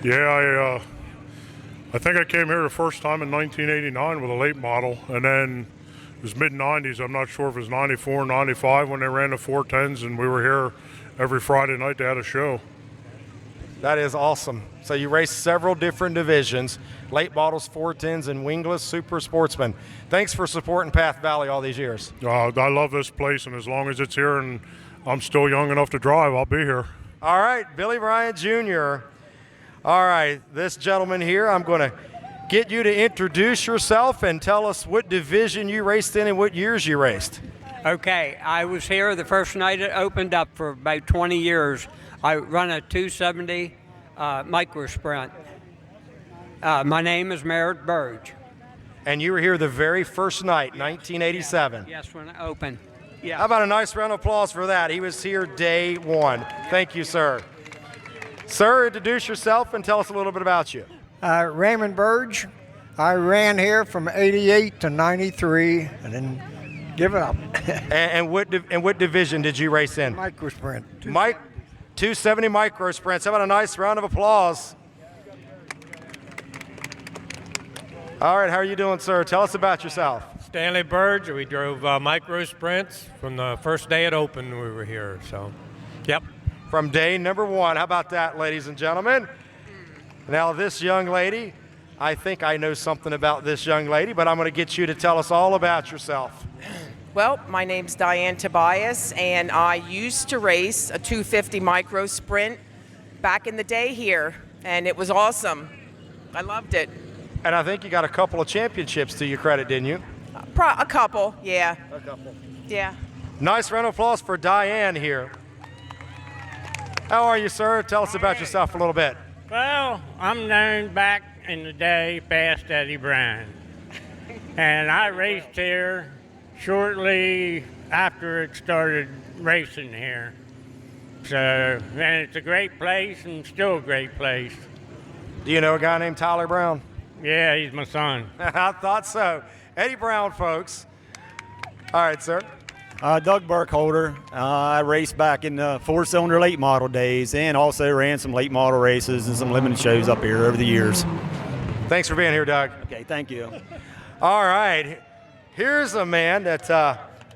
Yeah, I think I came here the first time in 1989 with a late model, and then it was mid-90s. I'm not sure if it was 94, 95 when they ran the 410s, and we were here every Friday night. They had a show. That is awesome. So you raced several different divisions, late models, 410s, and wingless super sportsmen. Thanks for supporting Path Valley all these years. I love this place, and as long as it's here and I'm still young enough to drive, I'll be here. All right, Bryan Jr. All right, this gentleman here, I'm going to get you to introduce yourself and tell us what division you raced in and what years you raced. Okay, I was here the first night it opened up for about 20 years. I run a 270 micro sprint. My name is Raymond Verge. And you were here the very first night, 1987. Yes, when it opened. Yeah. How about a nice round of applause for that? He was here day one. Thank you, sir. Sir, introduce yourself and tell us a little bit about you. Raymond Verge. I ran here from 88 to 93 and then give it up. and what division did you race in? Micro sprint. 270 micro sprints. How about a nice round of applause? All right, how are you doing, sir? Tell us about yourself. Stanley Burge. We drove micro sprints from the first day it opened. We were here, so yep. From day number one. How about that, ladies and gentlemen? Now, this young lady, I think I know something about this young lady, but I'm going to get you to tell us all about yourself. Well, my name's Diane Tobias, and I used to race a 250 micro sprint back in the day here, and it was awesome. I loved it. And I think you got a couple of championships to your credit, didn't you? A couple, yeah. A couple. Yeah. Nice round of applause for Diane here. How are you, sir? Tell us about yourself a little bit. Well, I'm known back in the day past Eddie Bryan. And I raced here shortly after it started racing here. So, and it's a great place and still a great place. Do you know a guy named Tyler Brown? Yeah, he's my son. I thought so. Eddie Brown, folks. All right, sir. Doug Barkholder. I raced back in the four-cylinder late model days and also ran some late model races and some limited shows up here over the years. Thanks for being here, Doug. Okay, thank you. All right. Here's a man that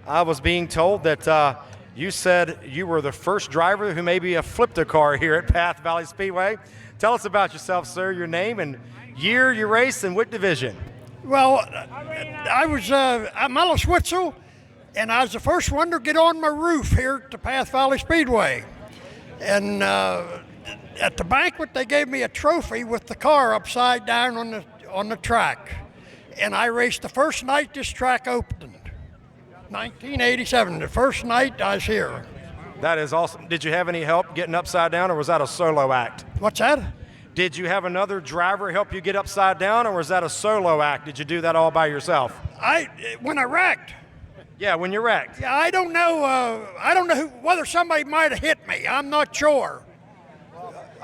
I was being told that you said you were the first driver who maybe flipped a car here at Path Valley Speedway. Tell us about yourself, sir, your name and year you raced and what division. Well, I was Milo Schwitzel, and I was the first one to get on my roof here at the Path Valley Speedway. And at the banquet, they gave me a trophy with the car upside down on the track. And I raced the first night this track opened, 1987, the first night I was here. That is awesome. Did you have any help getting upside down, or was that a solo act? What's that? Did you have another driver help you get upside down, or was that a solo act? Did you do that all by yourself? When I wrecked. Yeah, when you wrecked. Yeah, I don't know whether somebody might have hit me. I'm not sure.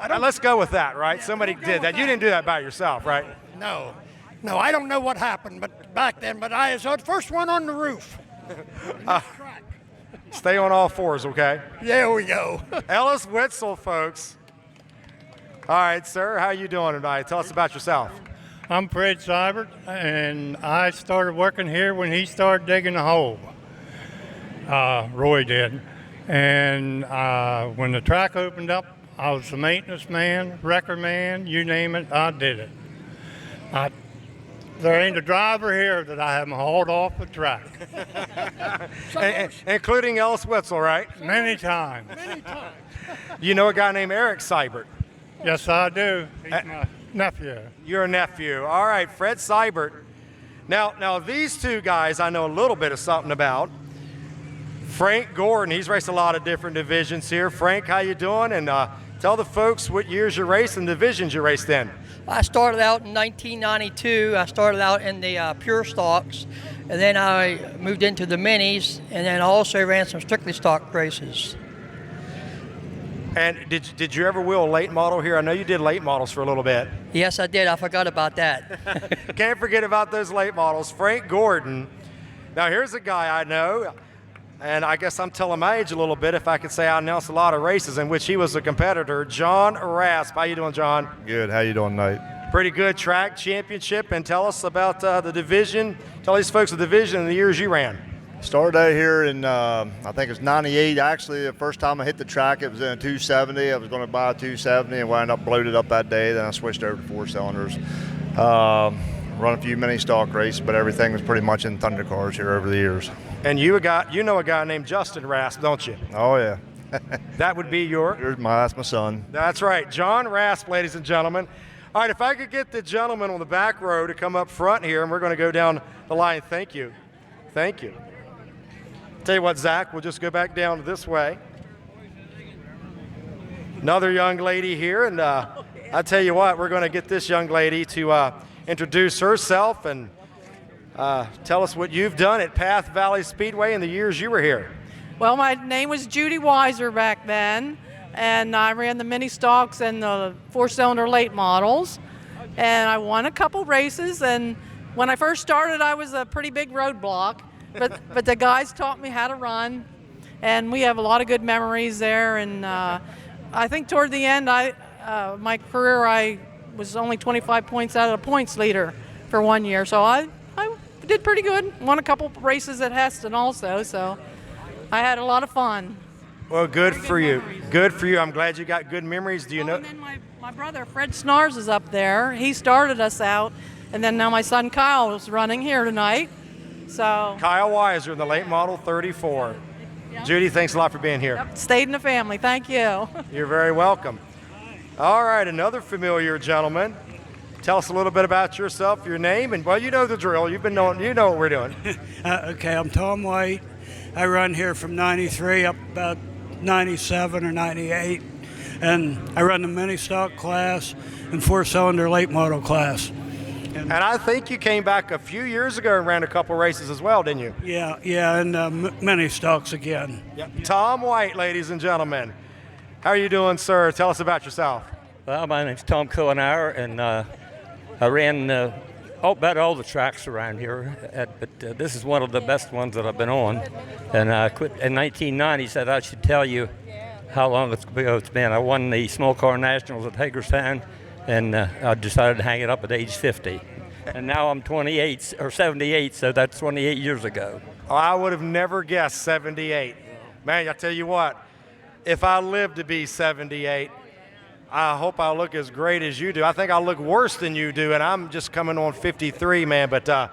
Let's go with that, right? Somebody did that. You didn't do that by yourself, right? No, I don't know what happened, but back then. But I was the first one on the roof. Stay on all fours, okay? There we go. Ellis Witzel, folks. All right, sir, how you doing tonight? Tell us about yourself. I'm Fred Seibert, and I started working here when he started digging the hole. Roy did. And when the track opened up, I was the maintenance man, record man, you name it, I did it. There ain't a driver here that I haven't hauled off the track. Including Ellis Witzel, right? Many times. You know a guy named Eric Seibert? Yes, I do. He's my nephew. Your nephew. All right, Fred Seibert. Now these two guys I know a little bit of something about. Frank Gordon, he's raced a lot of different divisions here. Frank, how you doing? And tell the folks what years you raced and divisions you raced in. I started out in 1992. I started out in the pure stocks, and then I moved into the minis, and then I also ran some strictly stock races. And did you ever wheel a late model here? I know you did late models for a little bit. Yes, I did. I forgot about that. Can't forget about those late models. Frank Gordon. Now, here's a guy I know. And I guess I'm telling my age a little bit if I could say I announced a lot of races in which he was a competitor. John Rask. How you doing, John? Good. How you doing tonight? Pretty good. Track championship. And tell us about the division. Tell these folks the division and the years you ran. Started out here in, I think it was 98. Actually, the first time I hit the track, it was in a 270. I was going to buy a 270 and wound up bloated up that day. Then I switched over to 4 cylinders. Run a few mini stock races, but everything was pretty much in Thunder cars here over the years. And you know a guy named Justin Rask, don't you? Oh, yeah. That would be that's my son. That's right. John Rask, ladies and gentlemen. All right, if I could get the gentleman on the back row to come up front here, and we're going to go down the line. Thank you. Thank you. Tell you what, Zach, we'll just go back down this way. Another young lady here, and I tell you what, we're going to get this young lady to introduce herself and tell us what you've done at Path Valley Speedway in the years you were here. Well, my name was Judy Weiser back then, and I ran the mini stocks and the 4-cylinder late models, and I won a couple races. And when I first started, I was a pretty big roadblock, but the guys taught me how to run, and we have a lot of good memories there. And I think toward the end, my career, I was only 25 points out of the points leader for 1 year, so I did pretty good. Won a couple races at Heston also, so I had a lot of fun. Well, good for you. Good for you. I'm glad you got good memories. Do you know? And then my brother Fred Snars is up there. He started us out, and then now my son Kyle is running here tonight. So Kyle Weiser in the late model 34. Yep. Judy, thanks a lot for being here. Yep, stayed in the family. Thank you. You're very welcome. All right, another familiar gentleman. Tell us a little bit about yourself, your name, and well, you know the drill. You know what we're doing. Okay, I'm Tom White. I run here from 93 up about 97 or 98, and I run the mini stock class and 4-cylinder late model class. And I think you came back a few years ago and ran a couple races as well, didn't you? Yeah, and mini stocks again. Yep. Tom White, ladies and gentlemen. How are you doing, sir? Tell us about yourself. Well, my name's Tom Cohner, and I ran about all the tracks around here, but this is one of the best ones that I've been on. And I quit in 1990, said I should tell you how long it's been. I won the Small Car Nationals at Hagerstown, and I decided to hang it up at age 50. And now I'm 28 or 78, so that's 28 years ago. Oh, I would have never guessed 78. Man, I tell you what, if I live to be 78, I hope I look as great as you do. I think I look worse than you do, and I'm just coming on 53, man. But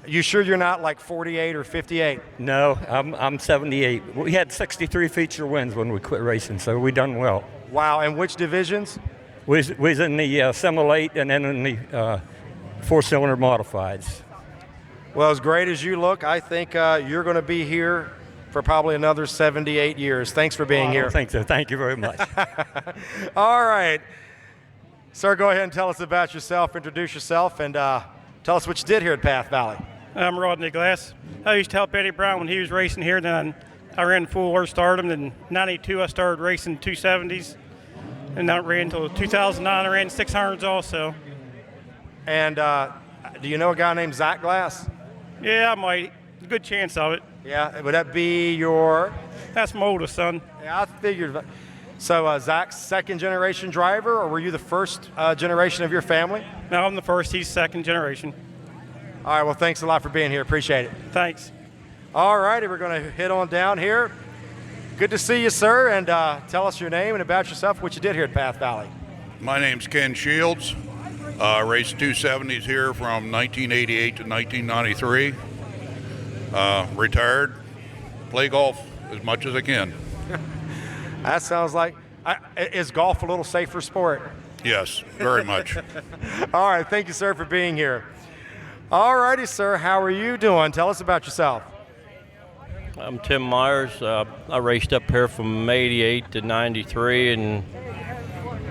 you sure you're not like 48 or 58? No, I'm 78. We had 63 feature wins when we quit racing, so we done well. Wow, and which divisions? We was in the semi-late and then in the 4-cylinder modifieds. Well, as great as you look, I think you're going to be here for probably another 78 years. Thanks for being here. I think so. Thank you very much. All right. Sir, go ahead and tell us about yourself. Introduce yourself and tell us what you did here at Path Valley. I'm Rodney Glass. I used to help Eddie Brown when he was racing here. Then I ran full or stardom. In 92, I started racing 270s. And I ran until 2009. I ran 600s also. And do you know a guy named Zach Glass? Yeah, I might. Good chance of it. Yeah, would that be your? That's my oldest son. Yeah, I figured. So Zach's second generation driver, or were you the first generation of your family? No, I'm the first. He's second generation. All right, well, thanks a lot for being here. Appreciate it. Thanks. All righty, we're going to hit on down here. Good to see you, sir, and tell us your name and about yourself, what you did here at Path Valley. My name's Ken Shields. Raced 270s here from 1988 to 1993. Retired. Play golf as much as I can. That sounds like, is golf a little safer sport? Yes, very much. All right, thank you, sir, for being here. All righty, sir, how are you doing? Tell us about yourself. I'm Tim Myers. I raced up here from 88 to 93, and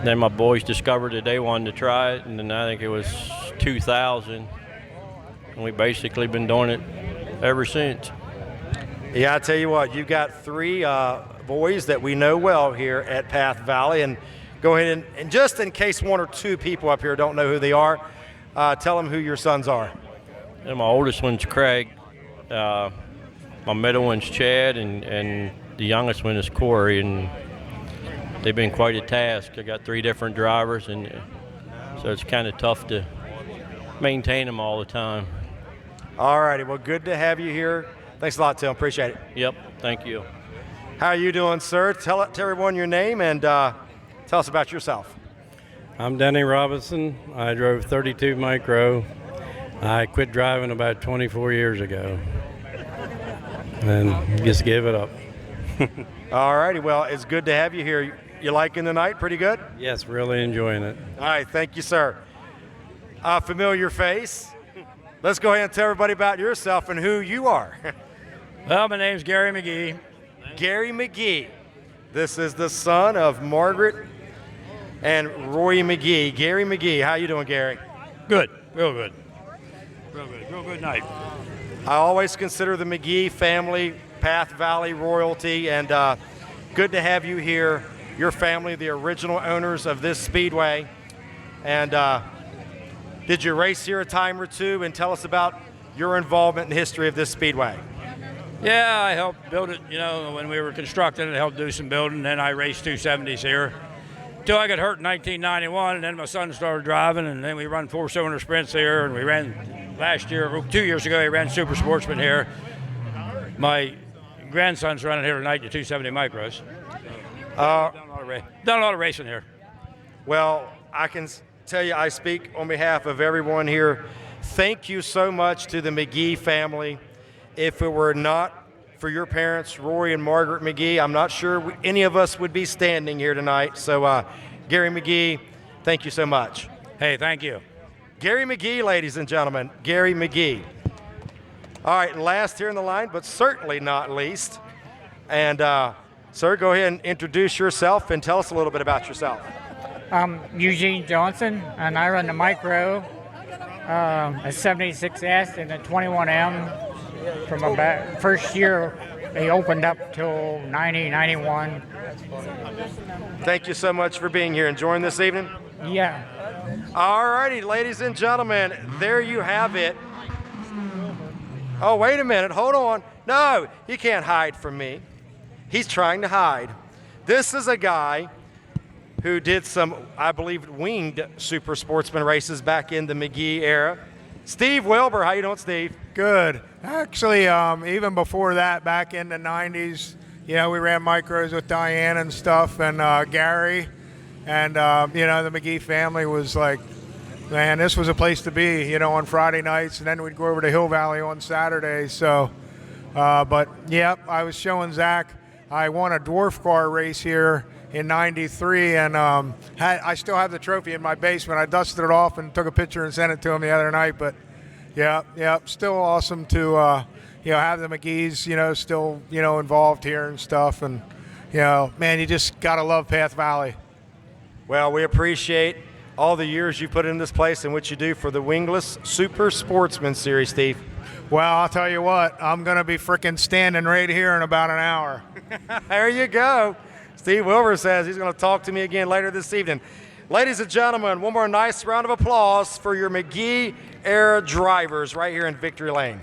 then my boys discovered that they wanted to try it, and then I think it was 2000, and we basically been doing it ever since. Yeah, I tell you what, you've got three boys that we know well here at Path Valley, and go ahead and just in case one or two people up here don't know who they are, tell them who your sons are. And my oldest one's Craig. my middle one's Chad, and the youngest one is Corey, and they've been quite a task. I got 3 different drivers, and so it's kind of tough to maintain them all the time. All righty, well, good to have you here. Thanks a lot, Tim. Appreciate it. Yep, thank you. How are you doing, sir? Tell everyone your name and tell us about yourself. I'm Denny Robinson. I drove 32 micro. I quit driving about 24 years ago and just gave it up. All righty, well, it's good to have you here. You liking the night? Pretty good? Yes, really enjoying it. All right, thank you, sir. A familiar face. Let's go ahead and tell everybody about yourself and who you are. Well, my name's Gary McGee. Gary McGee. This is the son of Margaret and Roy McGee. Gary McGee, how you doing, Gary? Good, real good. Real good night. I always consider the McGee family Path Valley royalty, and good to have you here. Your family, the original owners of this speedway. And did you race here a time or two? And tell us about your involvement in the history of this speedway. Yeah, I helped build it, when we were constructing it, I helped do some building. Then I raced 270s here. Till I got hurt in 1991, and then my son started driving, and then we run 4-cylinder sprints here, and we ran last year, 2 years ago, we ran Super Sportsman here. My grandson's running here tonight, the 270 micros. Done a lot of racing here. Well, I can tell you, I speak on behalf of everyone here. Thank you so much to the McGee family. If it were not for your parents, Roy and Margaret McGee, I'm not sure any of us would be standing here tonight. So, Gary McGee, thank you so much. Hey, thank you. Gary McGee, ladies and gentlemen, Gary McGee. All right, and last here in the line, but certainly not least. And, sir, go ahead and introduce yourself and tell us a little bit about yourself. I'm Eugene Johnson, and I run the micro, a 76S and a 21M. From about first year, they opened up till 90, 91. Thank you so much for being here and joining this evening. Yeah. All righty, ladies and gentlemen, there you have it. Oh, wait a minute, hold on. No, he can't hide from me. He's trying to hide. This is a guy who did some, I believe, winged super sportsman races back in the McGee era. Steve Wilbur, how you doing, Steve? Good. Actually, even before that, back in the 90s, we ran micros with Diane and stuff, and Gary, and, the McGee family was like, man, this was a place to be, on Friday nights, and then we'd go over to Hill Valley on Saturdays. So, but, yep, I was showing Zach. I won a dwarf car race here in 93, and I still have the trophy in my basement. I dusted it off and took a picture and sent it to him the other night. But yeah, still awesome to have the McGees still involved here and stuff. And man, you just gotta love Path Valley. Well, we appreciate all the years you put in this place and what you do for the Wingless Super Sportsman Series, Steve. Well, I'll tell you what, I'm gonna be freaking standing right here in about an hour. There you go. Steve Wilbur says he's going to talk to me again later this evening. Ladies and gentlemen, one more nice round of applause for your McGee era drivers right here in Victory Lane.